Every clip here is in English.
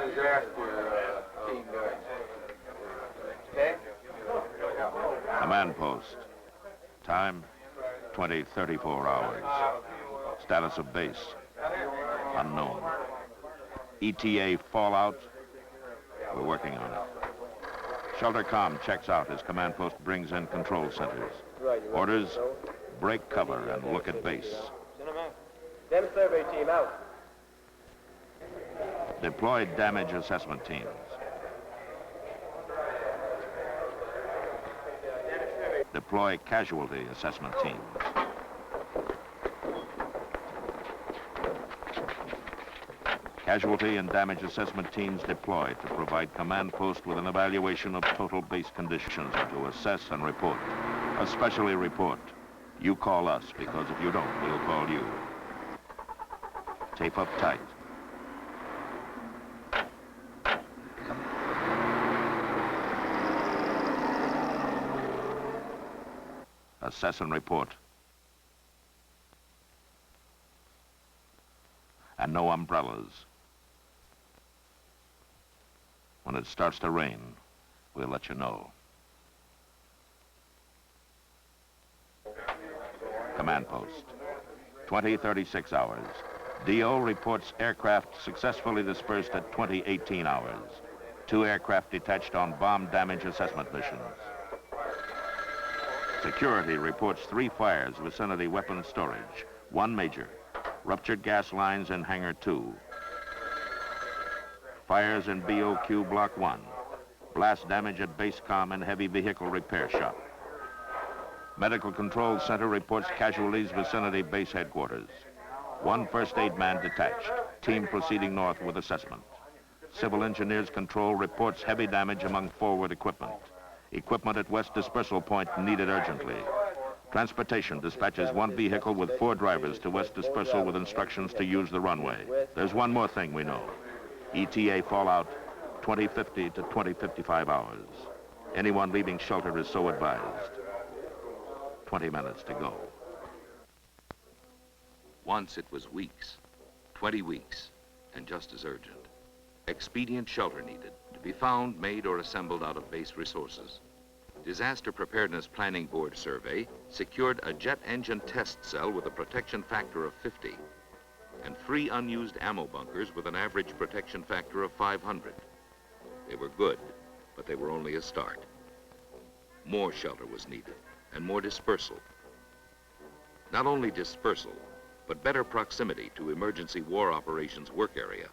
disaster team doing? Okay? Command post. Time, 20:34 hours. Status of base, unknown. ETA fallout, we're working on it. Shelter comm checks out as command post brings in control centers. Orders, break cover and look at base. Them survey team out. Deploy damage assessment teams. Deploy casualty assessment teams. Casualty and damage assessment teams deployed to provide command post with an evaluation of total base conditions and to assess and report. Especially report. You call us, because if you don't, we'll call you. Tape up tight. Assess and report. And no umbrellas. When it starts to rain, we'll let you know. Command post. 20:36 hours. DO reports aircraft successfully dispersed at 20:18 hours. 2 aircraft detached on bomb damage assessment missions. Security reports 3 fires, vicinity weapons storage. 1 major. Ruptured gas lines in Hangar 2. Fires in BOQ Block 1. Blast damage at base comm and heavy vehicle repair shop. Medical Control Center reports casualties vicinity base headquarters. 1 first aid man detached. Team proceeding north with assessment. Civil Engineers Control reports heavy damage among forward equipment. Equipment at West Dispersal Point needed urgently. Transportation dispatches 1 vehicle with 4 drivers to West Dispersal with instructions to use the runway. There's one more thing we know. ETA fallout, 20:50 to 20:55 hours. Anyone leaving shelter is so advised. 20 minutes to go. Once it was weeks, 20 weeks, and just as urgent. Expedient shelter needed, to be found, made, or assembled out of base resources. Disaster Preparedness Planning Board survey secured a jet engine test cell with a protection factor of 50 and 3 unused ammo bunkers with an average protection factor of 500. They were good, but they were only a start. More shelter was needed and more dispersal. Not only dispersal, but better proximity to emergency war operations work area.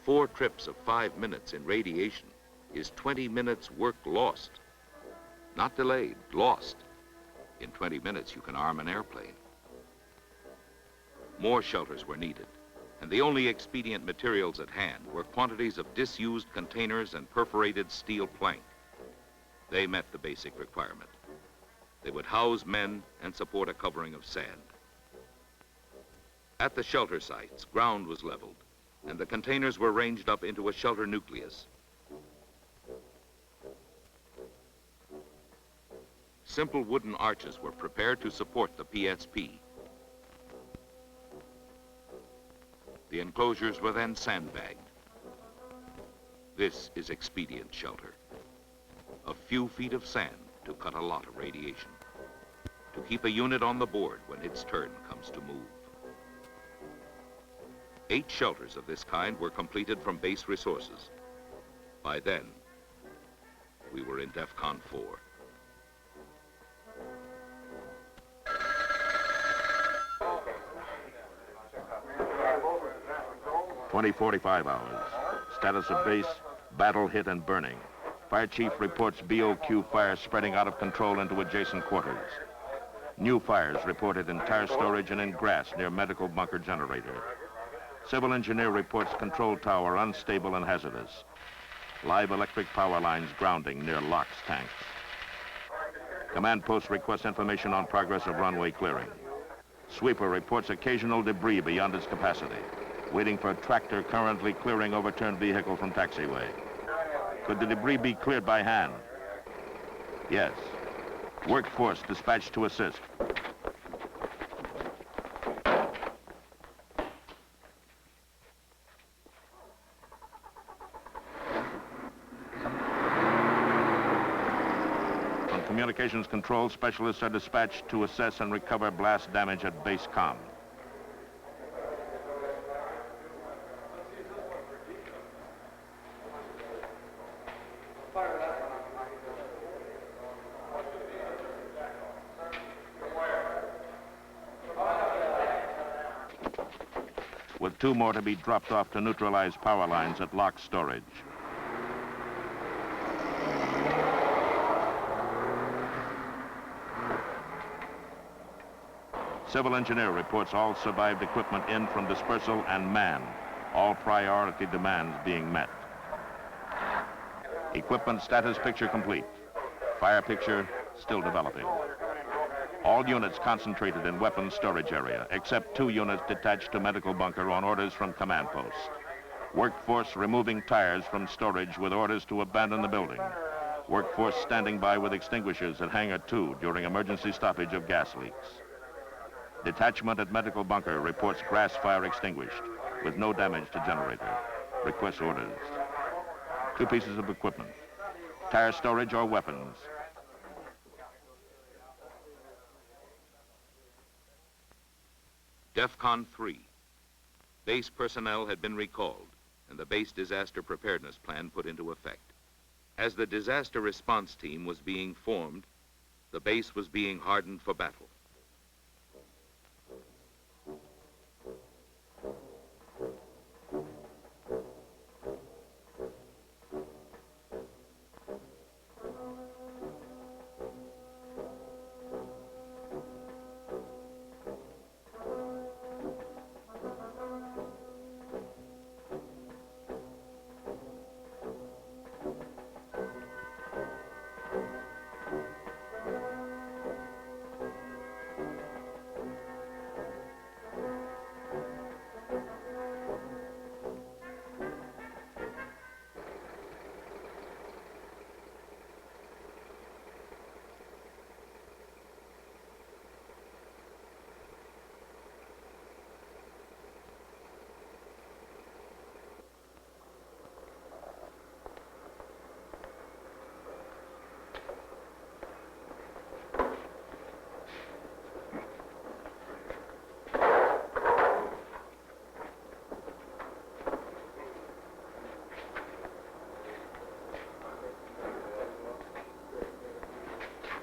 4 trips of 5 minutes in radiation is 20 minutes work lost. Not delayed, lost. In 20 minutes, you can arm an airplane. More shelters were needed, and the only expedient materials at hand were quantities of disused containers and perforated steel plank. They met the basic requirement. They would house men and support a covering of sand. At the shelter sites, ground was leveled, and the containers were ranged up into a shelter nucleus. Simple wooden arches were prepared to support the PSP. The enclosures were then sandbagged. This is expedient shelter. A few feet of sand to cut a lot of radiation, to keep a unit on the board when its turn comes to move. 8 shelters of this kind were completed from base resources. By then, we were in DEFCON 4. (20:45 hours). Status of base, battle hit and burning. Fire chief reports BOQ fire spreading out of control into adjacent quarters. New fires reported in tire storage and in grass near medical bunker generator. Civil engineer reports control tower unstable and hazardous. Live electric power lines grounding near LOX tanks. Command post requests information on progress of runway clearing. Sweeper reports occasional debris beyond its capacity. Waiting for a tractor currently clearing overturned vehicle from taxiway. Could the debris be cleared by hand? Yes. Workforce dispatched to assist. communications control, specialists are dispatched to assess and recover blast damage at base comm. With 2 more to be dropped off to neutralize power lines at locked storage. Civil engineer reports all survived equipment in from dispersal and man. All priority demands being met. Equipment status picture complete. Fire picture still developing. All units concentrated in weapons storage area, except 2 units detached to medical bunker on orders from command post. Workforce removing tires from storage with orders to abandon the building. Workforce standing by with extinguishers at hangar 2 during emergency stoppage of gas leaks. Detachment at medical bunker reports grass fire extinguished with no damage to generator. Requests orders. 2 pieces of equipment. Tire storage or weapons. DEFCON 3. Base personnel had been recalled and the base disaster preparedness plan put into effect. As the disaster response team was being formed, the base was being hardened for battle.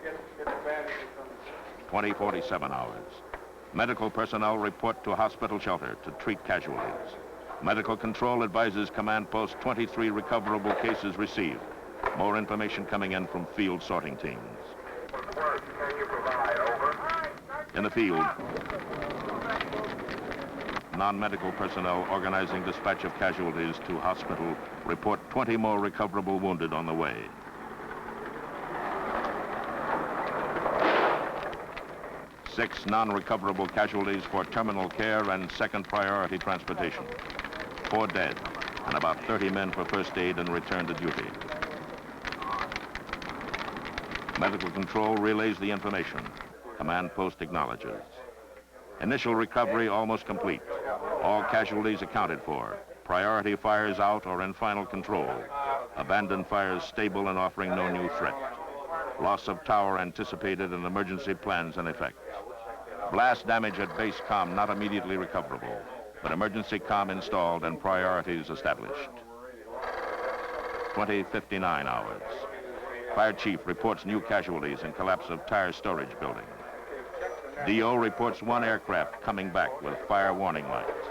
Get the bandages on. 20:47 hours. Medical personnel report to hospital shelter to treat casualties. Medical control advises command post 23 recoverable cases received. More information coming in from field sorting teams. Can you provide? Over. In the field, non-medical personnel organizing dispatch of casualties to hospital report 20 more recoverable wounded on the way. Six non-recoverable casualties for terminal care and second priority transportation. 4 dead and about 30 men for first aid and return to duty. Medical control relays the information. Command post acknowledges. Initial recovery almost complete. All casualties accounted for. Priority fires out or in final control. Abandoned fires stable and offering no new threat. Loss of tower anticipated and emergency plans in effect. Blast damage at base comm not immediately recoverable, but emergency comm installed and priorities established. 20:59 hours. Fire chief reports new casualties in collapse of tire storage building. DO reports 1 aircraft coming back with fire warning lights.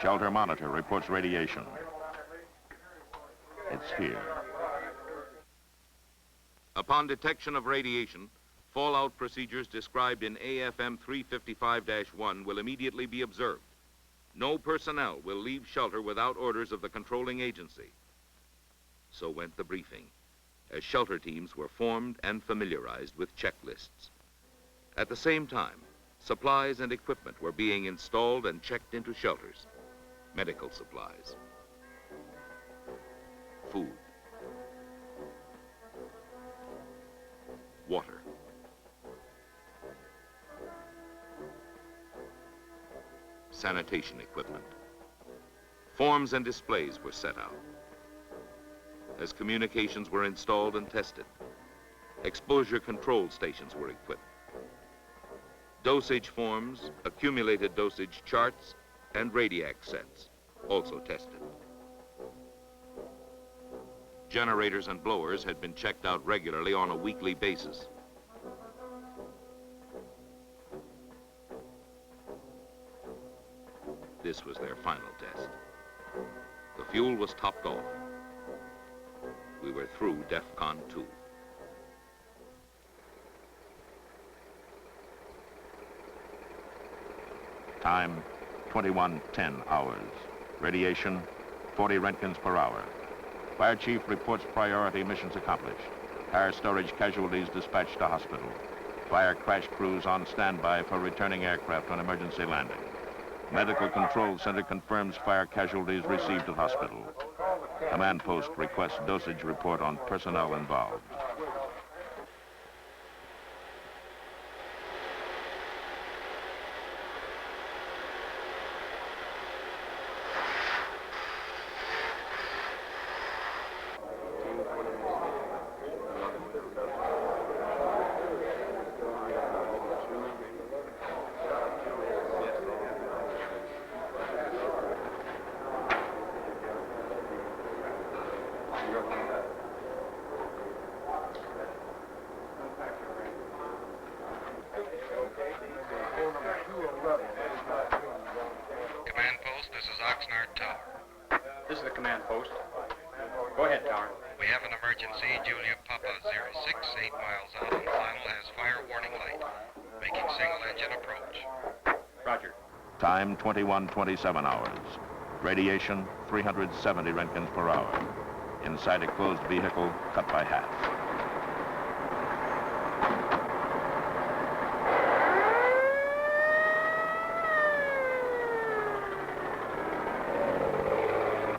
Shelter monitor reports radiation. It's here. Upon detection of radiation, fallout procedures described in AFM 355-1 will immediately be observed. No personnel will leave shelter without orders of the controlling agency. So went the briefing, as shelter teams were formed and familiarized with checklists. At the same time, supplies and equipment were being installed and checked into shelters. Medical supplies, food, water, sanitation equipment. Forms and displays were set out. As communications were installed and tested, exposure control stations were equipped. Dosage forms, accumulated dosage charts, and radioactive sets also tested. Generators and blowers had been checked out regularly on a weekly basis. This was their final test. The fuel was topped off. We were through DEFCON 2. Time, 21:10 hours. Radiation, 40 Roentgens per hour. Fire chief reports priority missions accomplished. Fire storage casualties dispatched to hospital. Fire crash crews on standby for returning aircraft on emergency landing. Medical Control Center confirms fire casualties received at hospital. Command post requests dosage report on personnel involved. Command post, this is Oxnard Tower. This is the command post. Go ahead, Tower. We have an emergency. Julia Papa 06, 8 miles out on final, has fire warning light. Making single engine approach. Roger. Time, 21:27 hours. Radiation, 370 Roentgens per hour. Inside a closed vehicle, cut by half.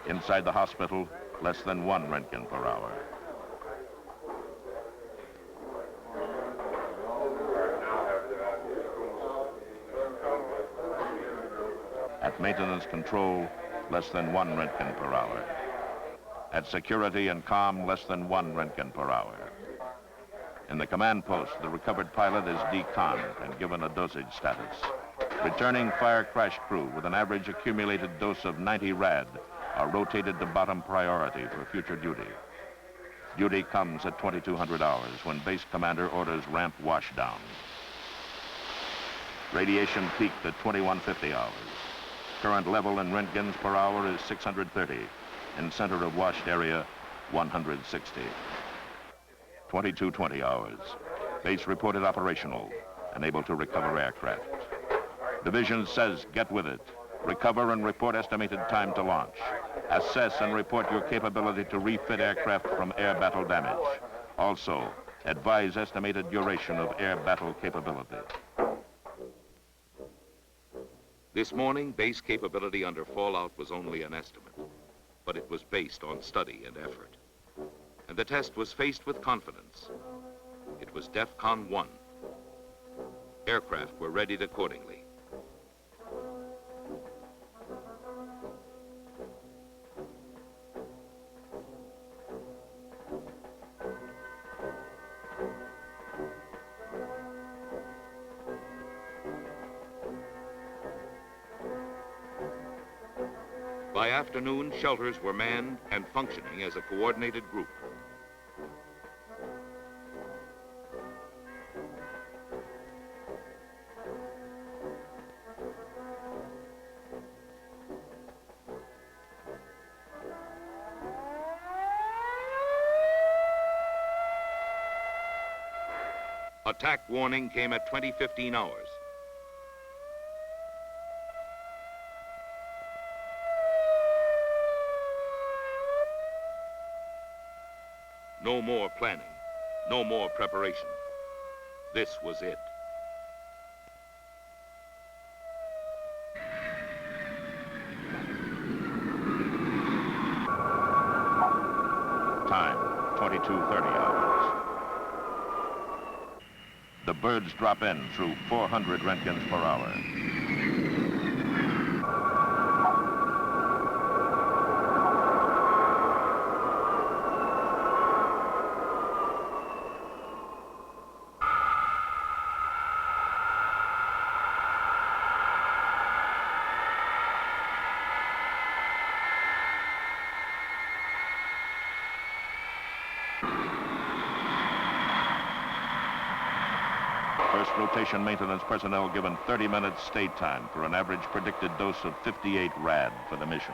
Inside the hospital, less than 1 Roentgen per hour. At maintenance control, less than 1 Roentgen per hour. At security and comm, less than 1 Roentgen per hour. In the command post, the recovered pilot is deconned and given a dosage status. Returning fire crash crew with an average accumulated dose of 90 rad are rotated to bottom priority for future duty. Duty comes at 2200 hours when base commander orders ramp washdown. Radiation peaked at 2150 hours. Current level in Roentgens per hour is 630. In center of washed area, 160. 2220 hours. Base reported operational and able to recover aircraft. Division says get with it. Recover and report estimated time to launch. Assess and report your capability to refit aircraft from air battle damage. Also, advise estimated duration of air battle capability. This morning, base capability under fallout was only an estimate, but it was based on study and effort. And the test was faced with confidence. It was DEFCON 1. Aircraft were readied accordingly. By afternoon, shelters were manned and functioning as a coordinated group. Attack warning came at 20:15 hours. No more planning, no more preparation. This was it. Time, 2230 hours. The birds drop in through 400 Roentgens per hour. First rotation maintenance personnel given 30 minutes stay time for an average predicted dose of 58 rad for the mission.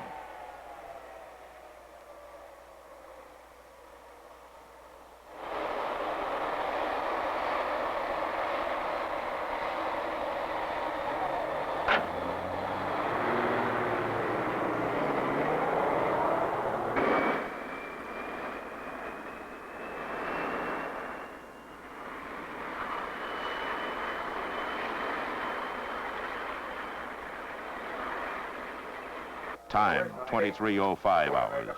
Time, 23:05 hours.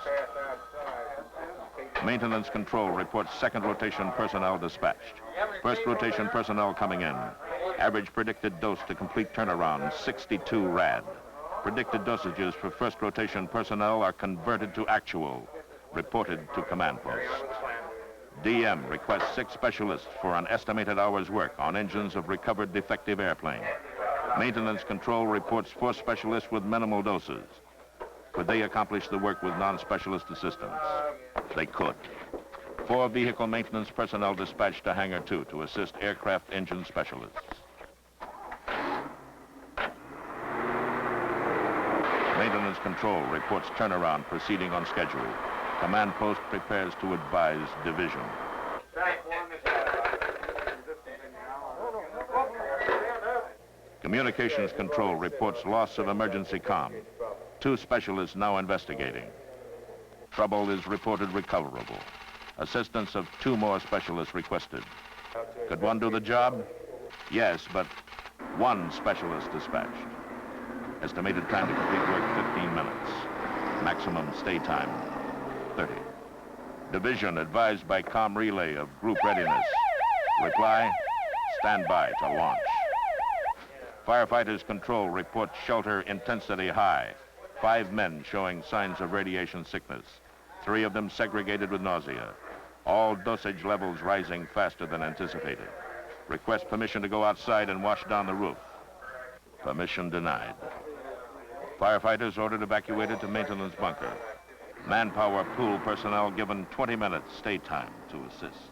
Maintenance control reports second rotation personnel dispatched. First rotation personnel coming in. Average predicted dose to complete turnaround, 62 rad. Predicted dosages for first rotation personnel are converted to actual. Reported to command post. DM requests 6 specialists for an estimated hour's work on engines of recovered defective airplane. Maintenance control reports 4 specialists with minimal doses. Could they accomplish the work with non-specialist assistance? They could. 4 vehicle maintenance personnel dispatched to Hangar 2 to assist aircraft engine specialists. Maintenance control reports turnaround proceeding on schedule. Command post prepares to advise division. Communications control reports loss of emergency comm. 2 specialists now investigating. Trouble is reported recoverable. Assistance of 2 more specialists requested. Could one do the job? Yes, but 1 specialist dispatched. Estimated time to complete work, 15 minutes. Maximum stay time, 30. Division advised by comm relay of group readiness. Reply, stand by to launch. Firefighters control reports shelter intensity high. 5 men showing signs of radiation sickness. 3 of them segregated with nausea. All dosage levels rising faster than anticipated. Request permission to go outside and wash down the roof. Permission denied. Firefighters ordered evacuated to maintenance bunker. Manpower pool personnel given 20 minutes stay time to assist.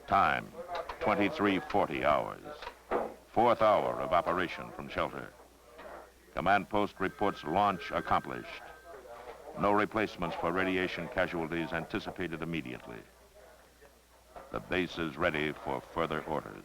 Time, 23:40 hours. 4th hour of operation from shelter. Command post reports launch accomplished. No replacements for radiation casualties anticipated immediately. The base is ready for further orders.